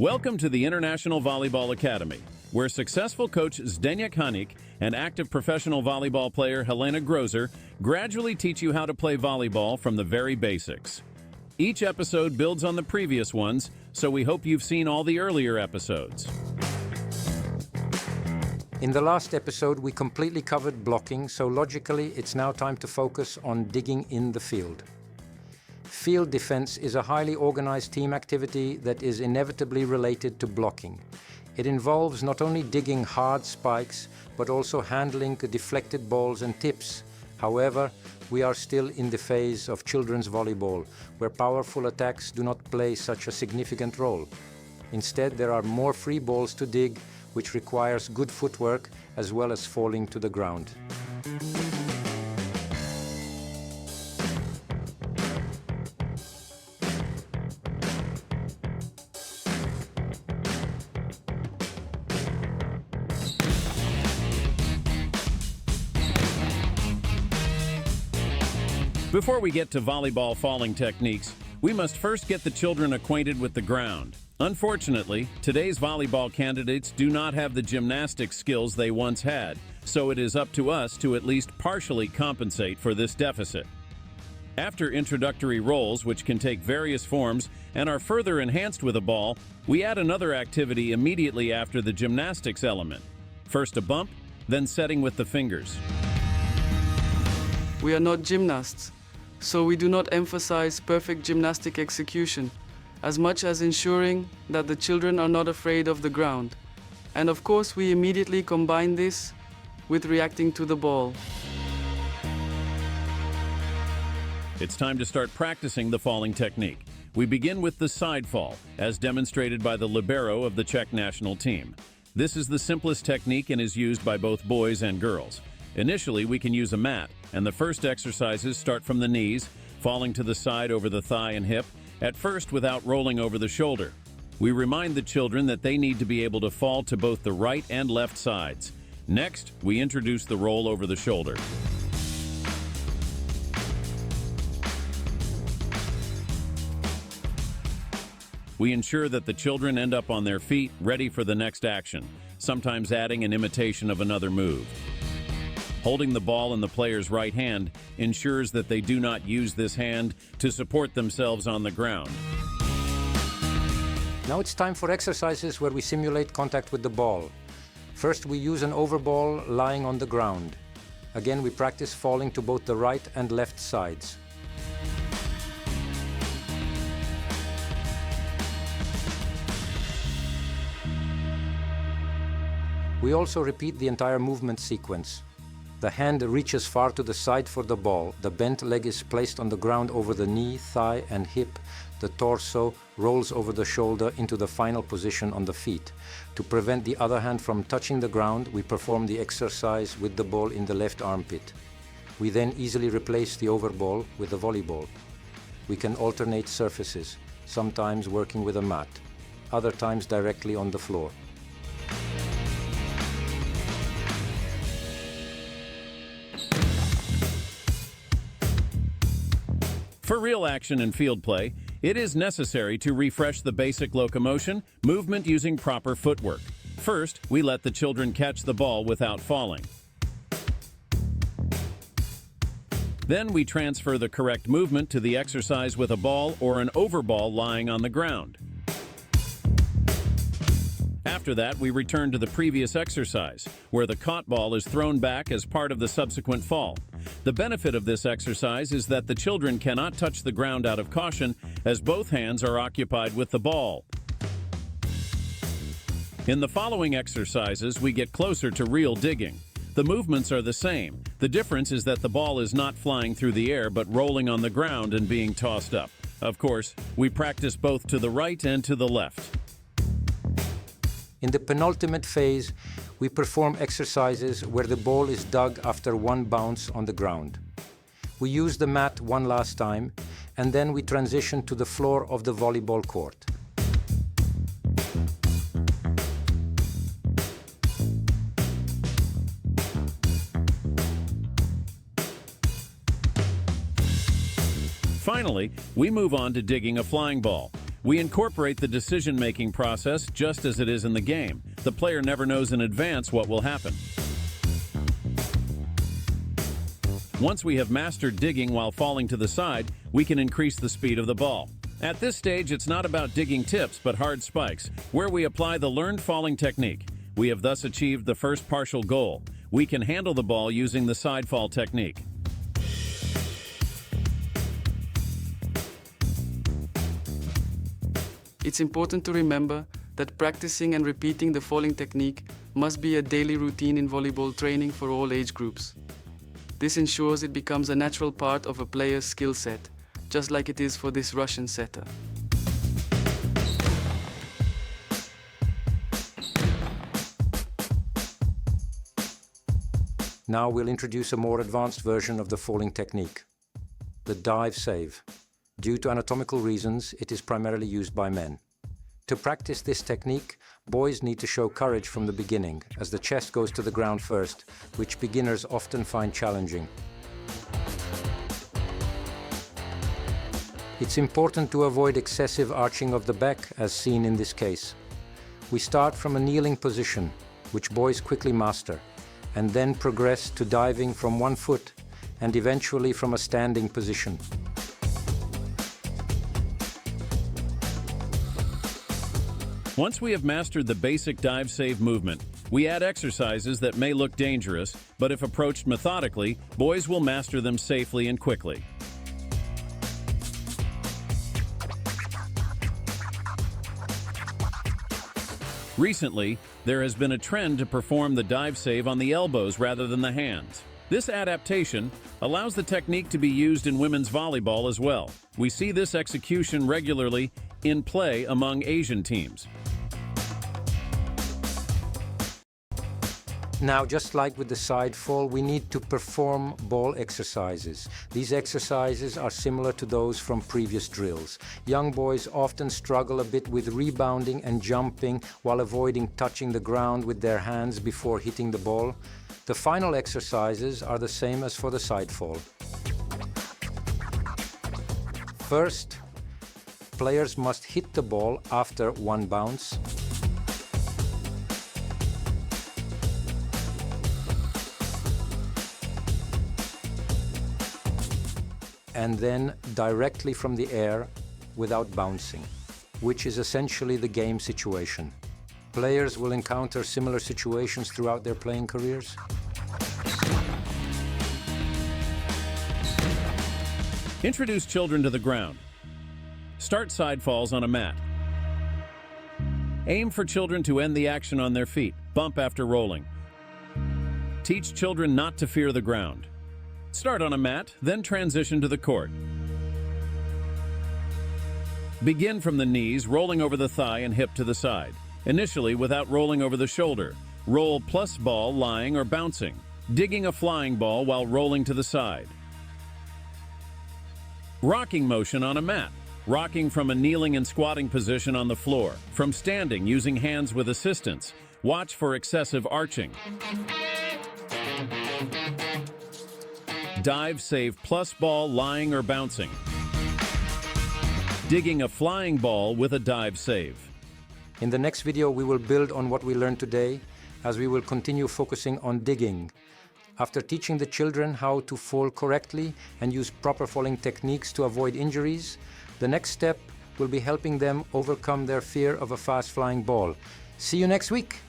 Welcome to the Internationale Volleybalacademie, where successful coach Zdeněk Hanik and active professional volleyball player Helena Grozer gradually teach you how to play volleyball from the very basics. Each episode builds on the previous ones, so we hope you've seen all the earlier episodes. In the last episode, we completely covered blocking, so logically, it's now time to focus on digging in the field. Field defense is a highly organized team activity that is inevitably related to blocking. It involves not only digging hard spikes, but also handling deflected balls and tips. However, we are still in the phase of children's volleyball, where powerful attacks do not play such a significant role. Instead, there are more free balls to dig, which requires good footwork as well as falling to the ground. Before we get to volleyball falling techniques, we must first get the children acquainted with the ground. Unfortunately, today's volleyball candidates do not have the gymnastic skills they once had, so it is up to us to at least partially compensate for this deficit. After introductory rolls, which can take various forms and are further enhanced with a ball, we add another activity immediately after the gymnastics element. First a bump, then setting with the fingers. We are not gymnasts, so we do not emphasize perfect gymnastic execution, as much as ensuring that the children are not afraid of the ground. And of course, we immediately combine this with reacting to the ball. It's time to start practicing the falling technique. We begin with the side fall, as demonstrated by the libero of the Czech national team. This is the simplest technique and is used by both boys and girls. Initially, we can use a mat, and the first exercises start from the knees, falling to the side over the thigh and hip, at first without rolling over the shoulder. We remind the children that they need to be able to fall to both the right and left sides. Next, we introduce the roll over the shoulder. We ensure that the children end up on their feet, ready for the next action, sometimes adding an imitation of another move. Holding the ball in the player's right hand ensures that they do not use this hand to support themselves on the ground. Now it's time for exercises where we simulate contact with the ball. First, we use an overball lying on the ground. Again, we practice falling to both the right and left sides. We also repeat the entire movement sequence. The hand reaches far to the side for the ball, the bent leg is placed on the ground over the knee, thigh and hip, the torso rolls over the shoulder into the final position on the feet. To prevent the other hand from touching the ground, we perform the exercise with the ball in the left armpit. We then easily replace the overball with the volleyball. We can alternate surfaces, sometimes working with a mat, other times directly on the floor. For real action in field play, it is necessary to refresh the basic locomotion, movement using proper footwork. First, we let the children catch the ball without falling. Then we transfer the correct movement to the exercise with a ball or an overball lying on the ground. After that, we return to the previous exercise, where the caught ball is thrown back as part of the subsequent fall. The benefit of this exercise is that the children cannot touch the ground out of caution, as both hands are occupied with the ball. In the following exercises, we get closer to real digging. The movements are the same. The difference is that the ball is not flying through the air, but rolling on the ground and being tossed up. Of course, we practice both to the right and to the left. In the penultimate phase, we perform exercises where the ball is dug after one bounce on the ground. We use the mat one last time, and then we transition to the floor of the volleyball court. Finally, we move on to digging a flying ball. We incorporate the decision-making process just as it is in the game. The player never knows in advance what will happen. Once we have mastered digging while falling to the side, we can increase the speed of the ball. At this stage, it's not about digging tips, but hard spikes, where we apply the learned falling technique. We have thus achieved the first partial goal. We can handle the ball using the side fall technique. It's important to remember that practicing and repeating the falling technique must be a daily routine in volleyball training for all age groups. This ensures it becomes a natural part of a player's skill set, just like it is for this Russian setter. Now we'll introduce a more advanced version of the falling technique, the dive save. Due to anatomical reasons, it is primarily used by men. To practice this technique, boys need to show courage from the beginning, as the chest goes to the ground first, which beginners often find challenging. It's important to avoid excessive arching of the back, as seen in this case. We start from a kneeling position, which boys quickly master, and then progress to diving from one foot and eventually from a standing position. Once we have mastered the basic dive save movement, we add exercises that may look dangerous, but if approached methodically, boys will master them safely and quickly. Recently, there has been a trend to perform the dive save on the elbows rather than the hands. This adaptation allows the technique to be used in women's volleyball as well. We see this execution regularly in play among Asian teams. Now, just like with the side fall, we need to perform ball exercises. These exercises are similar to those from previous drills. Young boys often struggle a bit with rebounding and jumping while avoiding touching the ground with their hands before hitting the ball. The final exercises are the same as for the side fall. First, players must hit the ball after one bounce. And then directly from the air without bouncing, which is essentially the game situation. Players will encounter similar situations throughout their playing careers. Introduce children to the ground. Start side falls on a mat. Aim for children to end the action on their feet, bump after rolling. Teach children not to fear the ground. Start on a mat, then transition to the court. Begin from the knees, rolling over the thigh and hip to the side. Initially, without rolling over the shoulder. Roll plus ball lying or bouncing. Digging a flying ball while rolling to the side. Rocking motion on a mat. Rocking from a kneeling and squatting position on the floor. From standing, using hands with assistance. Watch for excessive arching. Dive save plus ball lying or bouncing. Digging a flying ball with a dive save. In the next video, we will build on what we learned today, as we will continue focusing on digging. After teaching the children how to fall correctly and use proper falling techniques to avoid injuries, the next step will be helping them overcome their fear of a fast-flying ball. See you next week!